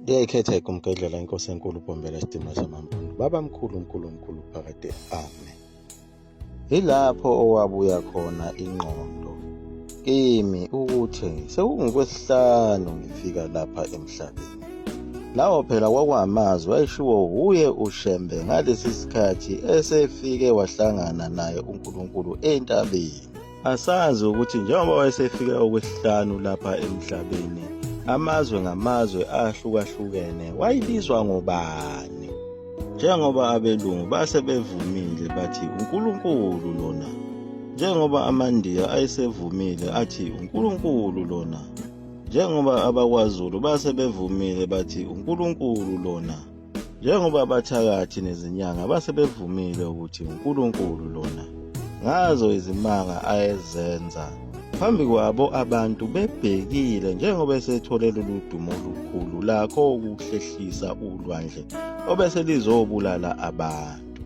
Ngiyayikhetha ikumkedlela inkosi enkulu uBombela Sidima Shamampundu. Baba mkhulu phakade amen. Yilapho owabuya khona ingqondo kimi ukuthi sekungokwesihlanu ngifika lapha emhlabeni. Lawo phela kwakwamazwi ayishiwo uye uShembe ngalesi sikhathi esefike wahlangana naye uNkulunkulu entabeni. Asazi ukuthi njengoba wayesefika okwesihlanu lapha emhlabeni, amazwe ngamazwe ahlukahlukene wayibizwa ngobani? Njengoba abelungu base bevumile bathi uNkulunkulu lona, njengoba amaNdiya ayesevumile athi uNkulunkulu lona, njengoba abakwaZulu base bevumile bathi uNkulunkulu lona, njengoba abathakathi nezinyanga base bevumile ukuthi uNkulunkulu lona. Ngazo izimanga ayezenza phambi kwabo abantu bebhekile njengoba esethole lolu dumo olukhulu lakho ukuhlehlisa ulwandle obeselizobulala abantu.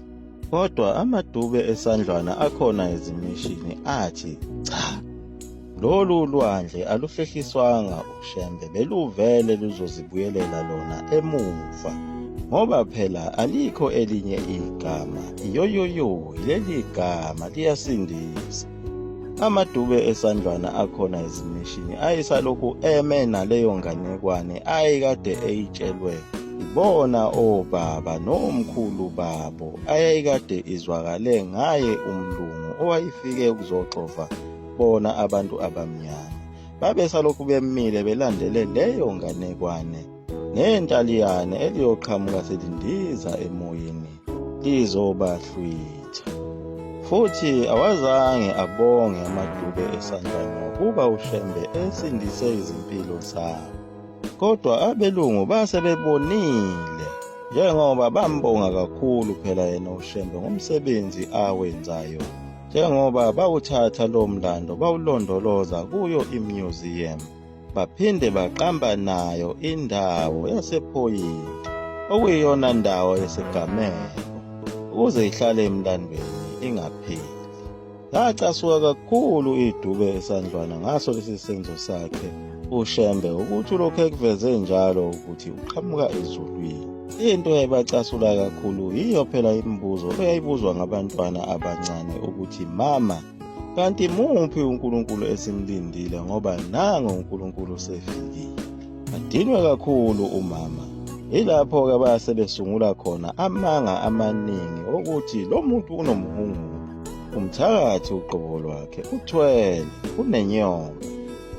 Kodwa amadube esandlwana akhona ezimishini athi cha, lolu lwandle aluhlehliswanga uShembe, beluvele luzozibuyelela lona emuva, ngoba phela alikho elinye igama, iyoyoyo leli gama liyasindisa. Amadube esandlwana akhona ezimishini ayisalokhu eme naleyo nganekwane ayikade eyitshelwe ibona obaba nomkhulu babo, ayikade izwakale ngaye umlungu owayifike ukuzoxova bona abantu abamnyama. Babesalokhu bemile belandele leyo nganekwane, nentaliyane eliyoqhamuka selindiza emoyeni lizobahlwitha. Futhi awazange abonge amadube esandlwana ngokuba uShembe esindise izimpilo zabo. Kodwa abelungu base bebonile, njengoba bambonga kakhulu phela yena uShembe ngomsebenzi awenzayo, njengoba bawuthatha lo mlando bawulondoloza kuyo imuseum, baphinde baqamba nayo indawo yasephoyinti, okuyiyona ndawo yesigameko, ukuze ihlale emlandweni ingapheli. Lacasuka kakhulu idube esandlwana ngaso lesi senzo sakhe uShembe, ukuthi ulokhu ekuveze njalo ukuthi uqhamuka ezulwini. Into eyayibacasula kakhulu yiyo phela imibuzo eyayibuzwa ngabantwana abancane ukuthi mama, kanti muphi uNkulunkulu esimlindile ngoba nango uNkulunkulu sefikile? Adinwe kakhulu umama. Yilapho-ke base besungula khona amanga amaningi ukuthi lo muntu unomhungu, umthakathi uqobo lwakhe uthwele, unenyongo.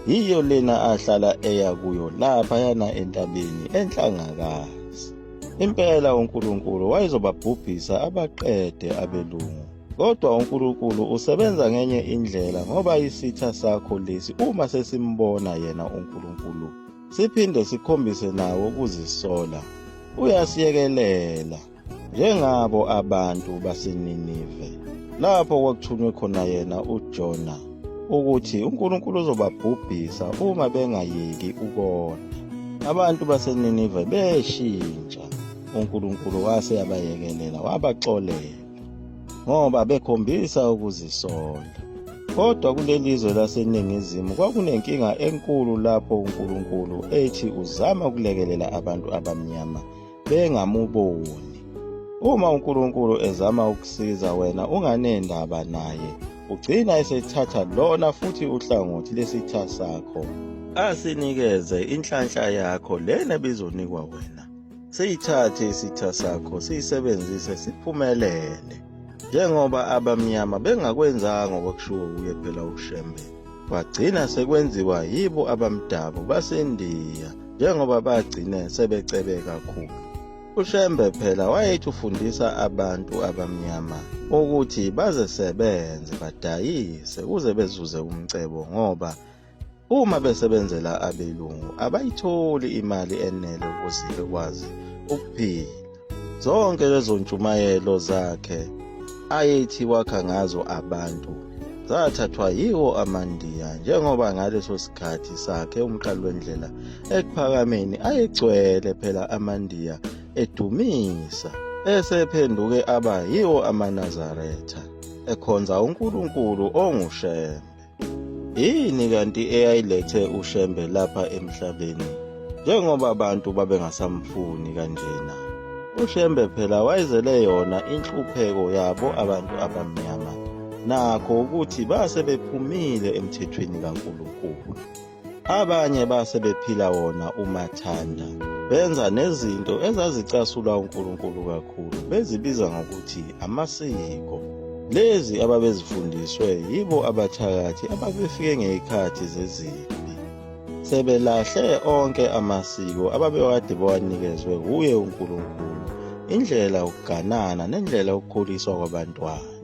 Yiyo lena ahlala eya kuyo laphayana entabeni enhlangakazi. Impela uNkulunkulu wayezobabhubhisa abaqede abelungu, kodwa uNkulunkulu usebenza ngenye indlela, ngoba isitha sakho lesi uma sesimbona yena uNkulunkulu siphinde sikhombise nawo ukuzisola, uyasiyekelela, njengabo abantu baseNinive lapho kwakuthunywe khona yena uJona ukuthi uNkulunkulu uzobabhubhisa uma bengayeki ukona. Abantu baseNinive beshintsha, uNkulunkulu wase yabayekelela wabaxolela ngoba bekhombisa ukuzisola. Kodwa kulelizwe laseNingizimu kwakunenkinga enkulu lapho uNkulunkulu ethi uzama ukulekelela abantu abamnyama bengamuboni. Uma uNkulunkulu ezama ukusiza wena unganendaba naye, ugcina esethatha lona futhi uhlangothi lesitha sakho asinikeze inhlanhla yakho lena bizonikwa wena. Siyithathe isitha sakho siyisebenzise siphumelele, njengoba abamnyama bengakwenzanga okwakushiwo uye phela uShembe, bagcina sekwenziwa yibo abamdabu baseNdiya, njengoba bagcine sebecebe kakhulu. uShembe phela wayethi ufundisa abantu abamnyama ukuthi bazesebenze badayise ukuze bezuze umcebo, ngoba uma besebenzela abelungu abayitholi imali enele ukuze bekwazi ukuphila. Zonke lezo ntshumayelo zakhe ayethi wakha ngazo abantu zathathwa yiwo amaNdiya, njengoba ngaleso sikhathi sakhe umqali wendlela ekuphakameni ayegcwele phela amaNdiya edumisa, esephenduke aba yiwo amaNazaretha ekhonza uNkulunkulu onguShembe. Yini kanti eyayilethe uShembe lapha emhlabeni? njengoba abantu babengasamfuni kanjena. UShembe phela wayezele yona inhlupheko yabo abantu abamnyama, nakho ukuthi base bephumile emthethweni kaNkulunkulu. Abanye base bephila wona umathanda, benza nezinto ezazicasula uNkulunkulu kakhulu, bezibiza ngokuthi amasiko. Lezi ababezifundiswe yibo abathakathi ababefike ngezikhathi zezimpi. Sebelahle onke amasiko ababekade bawanikezwe kuye uNkulunkulu, indlela yokuganana nendlela yokukhuliswa kwabantwana.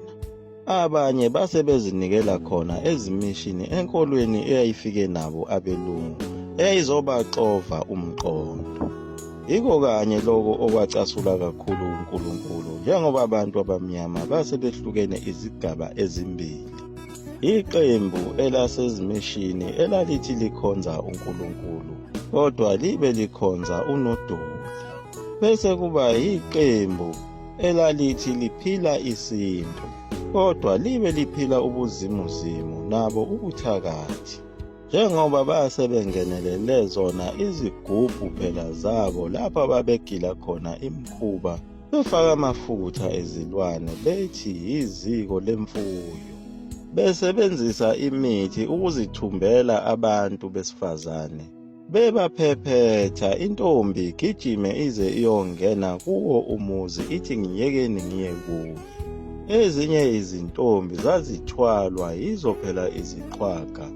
Abanye base bezinikela khona ezimishini enkolweni eyayifike nabo abelungu, eyayizobaxova umqondo. Yiko kanye lokho okwacasula kakhulu uNkulunkulu, njengoba abantu abamnyama base behlukene izigaba ezimbili. Iqembu elasezimishini elalithi likhonza uNkulunkulu, kodwa libe likhonza unodoli. Bese kuba iqembu elalithi liphila isintu, kodwa libe liphila ubuzimuzimu nabo ubuthakathi. Njengoba base bengenelele zona izigubhu phela zabo lapha babegila khona imikhuba, befaka amafutha ezilwane bethi iziko lemfuyo, besebenzisa imithi ukuzithumbela abantu besifazane, bebaphephetha intombi igijime ize iyongena kuwo umuzi ithi ngiyekeni ngiye kuwo. Ezinye izintombi zazithwalwa yizo phela iziqhwaga.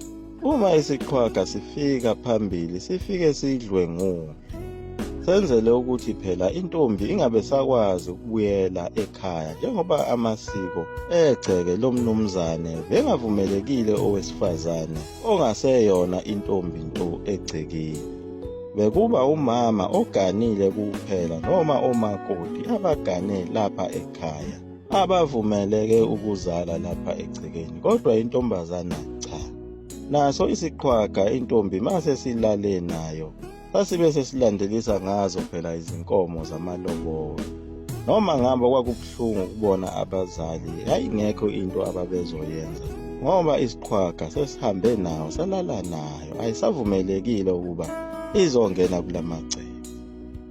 Uma isiqhwaga sifika phambili sifike sidlwengule, senzele ukuthi phela intombi ingabe sakwazi ukubuyela ekhaya, njengoba amasiko egceke lomnumzane bengavumelekile owesifazane ongaseyona intombi nto egcekile. Bekuba umama oganile kuphela noma omakoti abagane lapha ekhaya abavumeleke ukuzala lapha egcekeni, kodwa intombazana cha. Naso isiqhwaga intombi mase silale nayo, sasibe sesilandelisa ngazo phela izinkomo zamalobolo. Noma ngabe kwakubuhlungu ukubona abazali ayingekho into ababezoyenza, ngoba isiqhwaga sesihambe nayo salala nayo, ayisavumelekile ukuba izongena kulamagceke.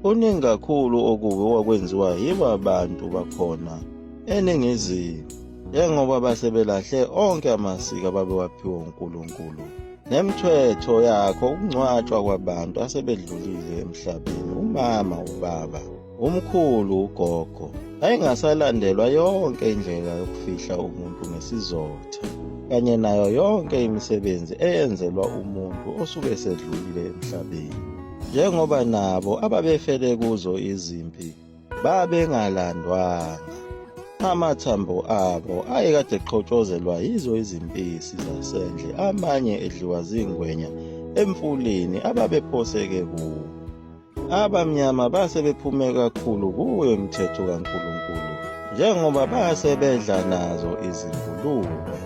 Kuningi kakhulu okubi okwenziwa yibo abantu bakhona eNingizimu, njengoba basebelahle onke amasiko ababewaphiwe uNkulunkulu nemithetho yakho ukungcwatshwa kwabantu asebedlulile emhlabeni. Umama, ubaba, umkhulu, ugogo, ayingasalandelwa yonke indlela yokufihla umuntu ngesizotha, kanye nayo yonke imisebenzi eyenzelwa umuntu osuke esedlulile emhlabeni, njengoba nabo ababefele kuzo izimpi babengalandwanga. Amathambo abo ayekade eqhotshozelwa yizo izimpisi zasendle, amanye edliwa zingwenya emfuleni ababephoseke kuwo. Abamnyama base bephume kakhulu kuwo umthetho kaNkulunkulu, njengoba base bedla nazo izingulube.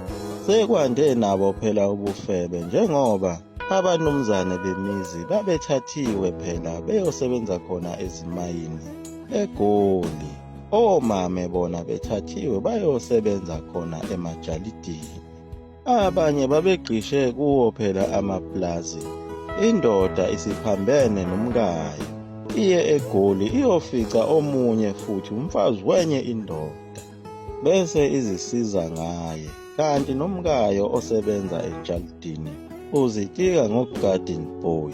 Sekwande nabo phela ubufebe, njengoba abanumzane bemizi babethathiwe phela beyosebenza khona ezimayini eGoli. Omame bona bethathiwe bayosebenza khona emajalidini. Abanye babegqishe kuwo phela amaplazi. Indoda isiphambene nomkayo iye eGoli iyofica omunye futhi umfazi wenye indoda, bese izisiza ngaye, kanti nomkayo osebenza ejalidini uzitika ngo-garden boy.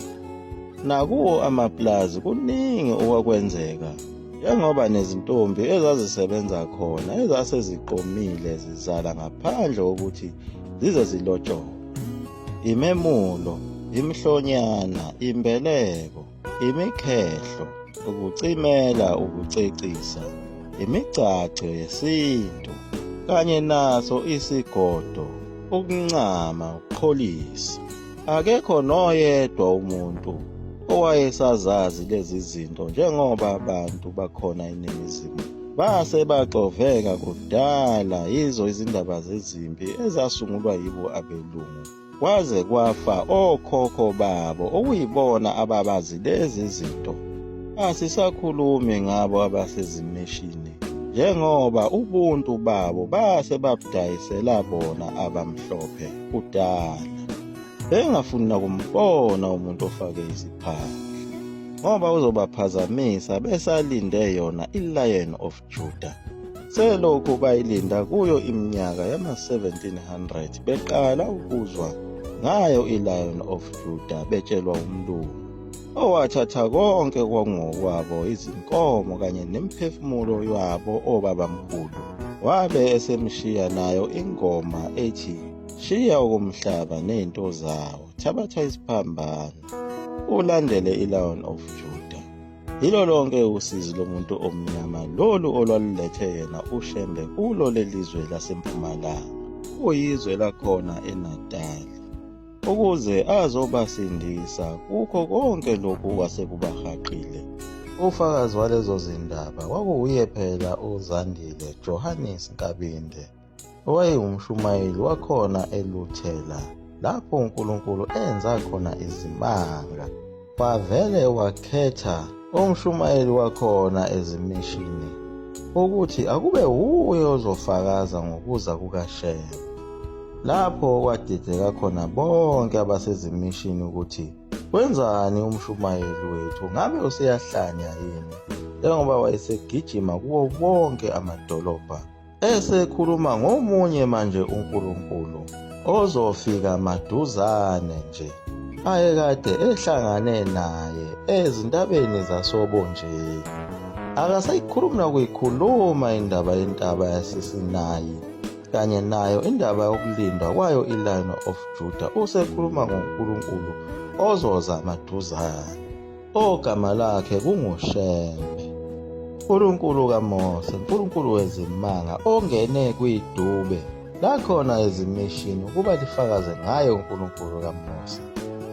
Nakuwo amaplazi kuningi okwakwenzeka, njengoba nezintombi ezazisebenza khona ezaseziqomile zizala ngaphandle kokuthi zize zilotsholwe. Imemulo, imhlonyana, imbeleko, imikhehlo, ukucimela, ukucecisa, imigcaco yesintu, kanye naso isigodo, ukuncama, ukuqholisa. Akekho noyedwa umuntu owayesazazi lezi zinto, njengoba abantu bakhona eNingizimu base baxoveka kudala yizo izindaba zezimpi ezasungulwa yibo abelungu, kwaze kwafa okhokho babo okuyibona ababazi lezi zinto. Asisakhulumi ngabo abasezimeshini, njengoba ubuntu babo base babudayisela bona abamhlophe kudala, bengafuni nakumbona umuntu ofake isiphahla. ngoba uzobaphazamisa besalinde yona iLion of Judah. Selokhu bayilinda kuyo iminyaka yama-1700 beqala ukuzwa ngayo iLion of Judah betshelwa umlungu owathatha konke kwakungokwabo, izinkomo kanye nemiphefumulo yabo obabamkhulu. Wabe esemshiya nayo ingoma ethi, "Shiya okomhlaba nento zawo, thabatha isiphambano, ulandele iLion of Judah." Yilo lonke usizi lomuntu omnyama lolu olwalulethe yena uShembe kulo lelizwe lasempumalanga, kuyizwe lakhona eNatali, ukuze azobasindisa kukho konke lokhu kwasekubahaqile. Ufakazi walezo zindaba kwakuwuye phela uZandile Johannes Nkabinde, owayengumshumayeli wakhona eLuthela, lapho uNkulunkulu enza khona izimanga. Wavele wakhetha umshumayeli wakhona ezimishini ukuthi akube wuye ozofakaza ngokuza kukaShembe. Lapho kwadideka khona bonke abasezimishini ukuthi wenzani umshumayeli wethu, ngabe useyahlanya yini, njengoba wayesegijima kuwo wonke amadolobha esekhuluma ngomunye manje uNkulunkulu ozofika maduzane nje, ayekade ehlangane naye ezintabeni zasobonjeni. Akasayikhulumi nakuyikhuluma indaba yentaba yaseSinayi kanye nayo indaba yokulindwa kwayo iLion of Judah. Usekhuluma ngoNkulunkulu ozoza maduzane, ogama lakhe kunguShembe, uNkulunkulu kaMose, uNkulunkulu wezimanga, ongene kwidube lakhona ezimishini ukuba lifakaze ngaye uNkulunkulu kaMose.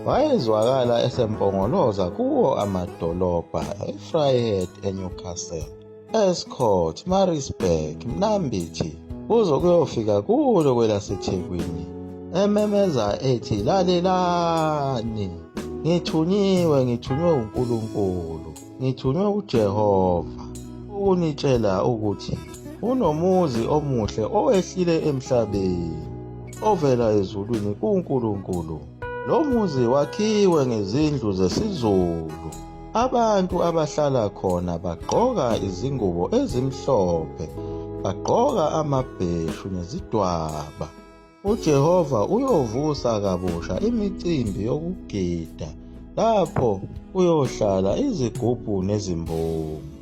Wayezwakala esempongoloza kuwo amadolobha eVryheid, eNewcastle, Estcourt, Maritzburg, Mnambithi, kuze kuyofika kulo kwelaseThekwini, ememeza ethi, "Lalelani, ngithunywe uNkulunkulu, ngithunywe uJehova ukunitshela ukuthi unomuzi omuhle owehlile emhlabeni, ovela ezulwini kuNkulunkulu. Lo muzi wakhiwe ngezindlu zesizulu. Abantu abahlala khona bagqoka izingubo ezimhlophe, bagqoka amabheshu nezidwaba. uJehova uyovusa kabusha imicimbi yokugida lapho uyohlala izigubhu nezimbongi."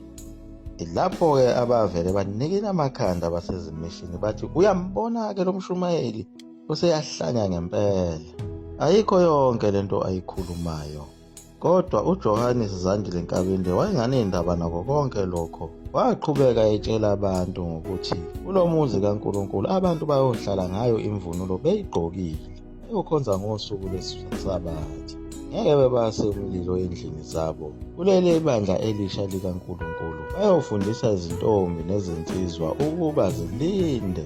Lapho-ke abavele banikela amakhanda basezimishini bathi, "Uyambona-ke lo mshumayeli useyahlanya ngempela, ayikho yonke lento ayikhulumayo." Kodwa uJohannes Zandile Nkabinde wayenganendaba nako konke lokho. Waqhubeka etshela abantu ngokuthi kulo muzi kaNkulunkulu abantu bayohlala ngayo imvunulo beyigqokile, bayokhonza ngosuku lweSabatha, ngeke bebase umlilo endlini zabo. Kuleli bandla elisha likaNkulunkulu bayofundisa izintombi nezinsizwa ukuba zilinde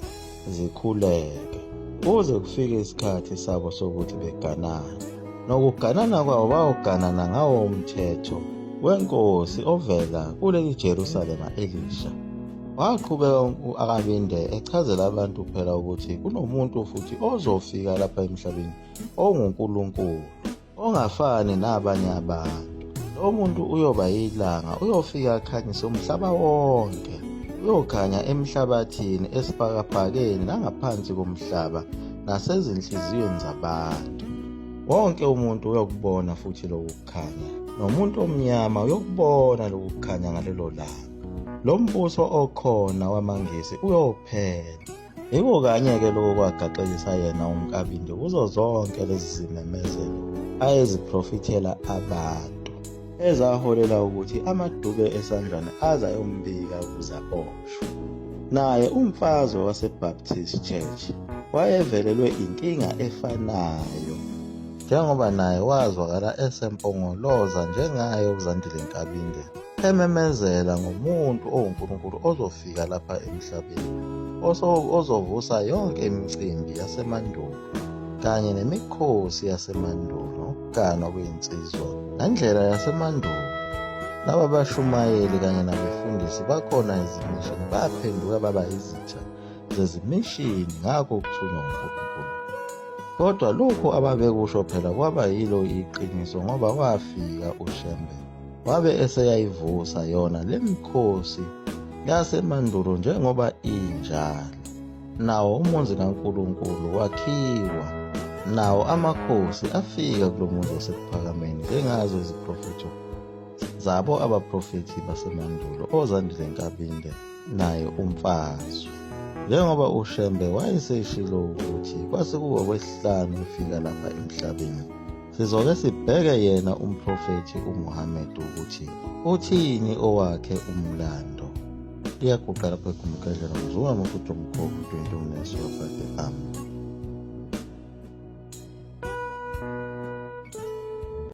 zikhuleke kuze kufike isikhathi sabo sokuthi beganane. Nokuganana kwabo bayoganana ngawo umthetho wenkosi ovela kuleli Jerusalema elisha. Waqhubeka uNkabinde echazela abantu phela ukuthi kunomuntu futhi ozofika lapha emhlabeni onguNkulunkulu, ongafani nabanye abantu. Lo muntu uyoba yilanga, uyofika akhanyise umhlaba wonke, uyokhanya emhlabathini, esibhakabhakeni, nangaphansi komhlaba, nasezinhliziyweni zabantu. Wonke umuntu uyokubona futhi lokhu kukhanya, nomuntu omnyama uyokubona lokhu kukhanya ngalelo langa. Lo mbuso okhona wamangisi uyophela. Yiko kanye-ke lokho kwagaxelisa yena uNkabinde kuzo zonke lezi zimemezelo ayeziprofithela abantu, ezaholela ukuthi amadube esandlwane aze ayombika ukuze aboshwe. Naye umfazwe waseBaptist Church wayevelelwe inkinga efanayo, njengoba naye wazwakala esempongoloza njengaye uZandile Nkabinde, ememezela ngomuntu owuNkulunkulu ozofika lapha emhlabeni, ozovusa yonke imicimbi yasemandulo kanye nemikhosi yasemandulo, ukuganwa kweyinsizwa ngendlela yasemandulo. Laba bashumayeli kanye nabefundisi bakhona ezimishini baphenduka baba izitha zezimishini ngakho ukuthunywa uNkulunkulu. Kodwa lokhu ababekusho phela kwaba yilo iqiniso, ngoba wafika uShembe wabe eseyayivusa yona le mikhosi yasemandulo njengoba injalo. Nawo umuzi kaNkulunkulu wakhiwa, nawo amakhosi afika kulo muzi wasePhakameni njengazo iziprofethi zabo abaprofethi basemandulo oZandile Nkabinde naye uMfazwe. Njengoba uShembe wayeseshilo ukuthi kwasekuwa okwesihlanu efika lapha emhlabeni, sizoke sibheke yena umprofethi uMuhammad ukuthi uthini owakhe umlando. Liyaguqa lapha eGumkandlela, ngizuma ukuthi umkhokho 20 minutes wabheke